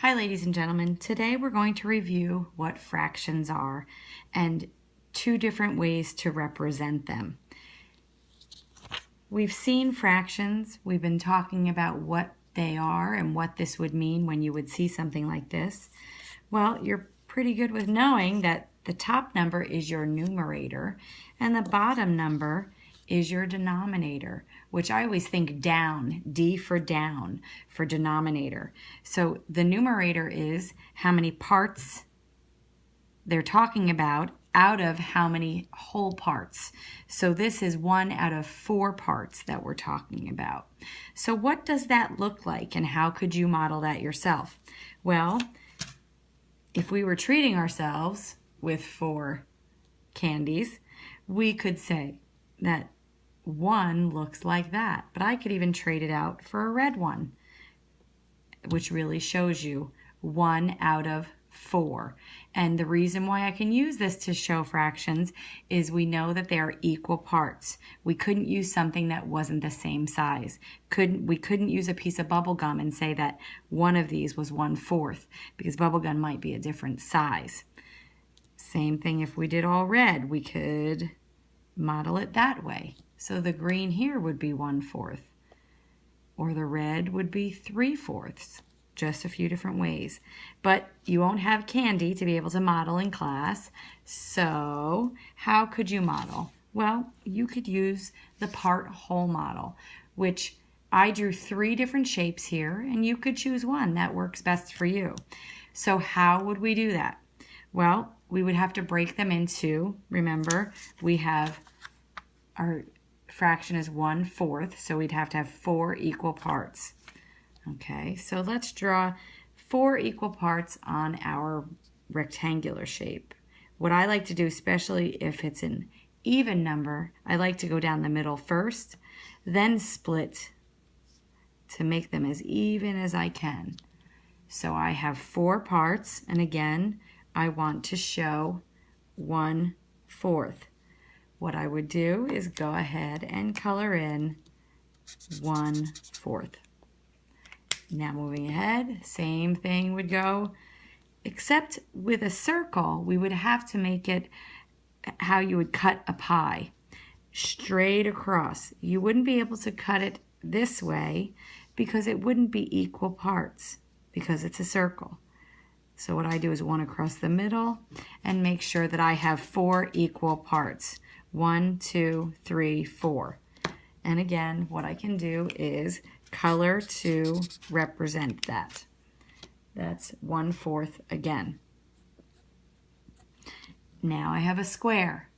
Hi, ladies and gentlemen. Today we're going to review what fractions are and two different ways to represent them. We've seen fractions. We've been talking about what they are and what this would mean when you would see something like this. Well, you're pretty good with knowing that the top number is your numerator and the bottom number is your denominator, which I always think down, D for down, for denominator. So the numerator is how many parts they're talking about out of how many whole parts. So this is 1 out of 4 parts that we're talking about. So what does that look like and how could you model that yourself? Well, if we were treating ourselves with 4 candies, we could say that 1 looks like that, but I could even trade it out for a red one, which really shows you 1 out of 4. And the reason why I can use this to show fractions is we know that they are equal parts. We couldn't use something that wasn't the same size. We couldn't use a piece of bubble gum and say that one of these was 1/4 because bubble gum might be a different size. Same thing if we did all red, we could model it that way. So the green here would be 1/4, or the red would be 3/4, just a few different ways. But you won't have candy to be able to model in class, so how could you model? Well, you could use the part whole model, which I drew 3 different shapes here, and you could choose one that works best for you. So how would we do that? Well, we would have to break them into, remember, we have our fraction is 1/4, so we'd have to have 4 equal parts. Okay, so let's draw 4 equal parts on our rectangular shape. What I like to do, especially if it's an even number, I like to go down the middle first, then split to make them as even as I can. So I have 4 parts, and again, I want to show 1/4. What I would do is go ahead and color in 1/4. Now moving ahead, same thing would go, except with a circle, we would have to make it how you would cut a pie, straight across. You wouldn't be able to cut it this way because it wouldn't be equal parts because it's a circle. So what I do is 1 across the middle and make sure that I have 4 equal parts. 1, 2, 3, 4. And again, what I can do is color to represent that. That's 1/4 again. Now I have a square.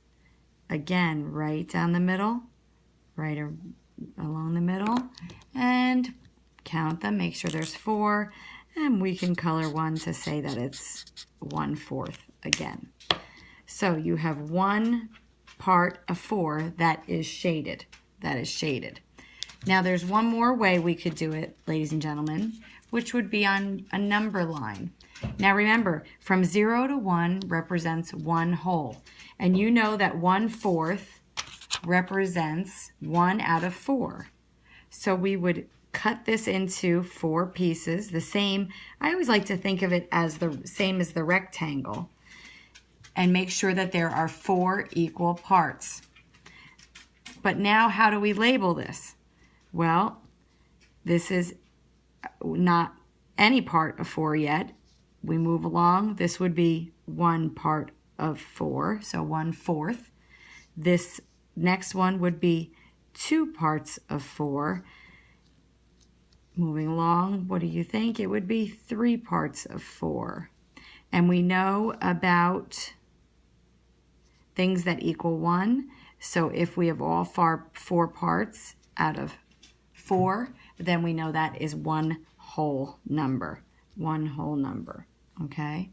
Again, right down the middle, right along the middle, and count them, make sure there's 4, and we can color 1 to say that it's 1/4 again. So you have 1 part of 4 that is shaded. Now there's one more way we could do it, ladies and gentlemen, which would be on a number line. Now remember, from 0 to 1 represents 1 whole. And you know that 1/4 represents 1 out of 4. So we would cut this into 4 pieces, the same. I always like to think of it as the same as the rectangle, and make sure that there are 4 equal parts. But now how do we label this? Well, this is not any part of 4 yet. We move along. This would be 1 part of 4, so 1/4. This next one would be 2 parts of 4. Moving along, what do you think? It would be 3 parts of 4. And we know about things that equal 1. So if we have all 4 parts out of 4, then we know that is 1 whole number. 1 whole number, okay?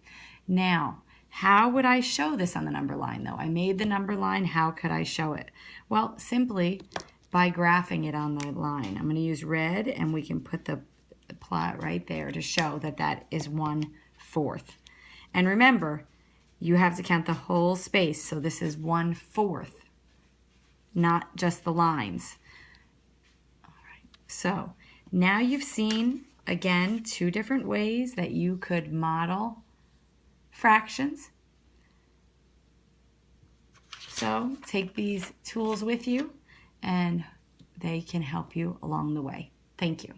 Now, how would I show this on the number line, though? I made the number line. How could I show it? Well, simply by graphing it on the line. I'm going to use red, and we can put the plot right there to show that that is 1/4. And remember, you have to count the whole space, so this is 1/4, not just the lines. All right. So now you've seen again, 2 different ways that you could model fractions. So take these tools with you and they can help you along the way. Thank you.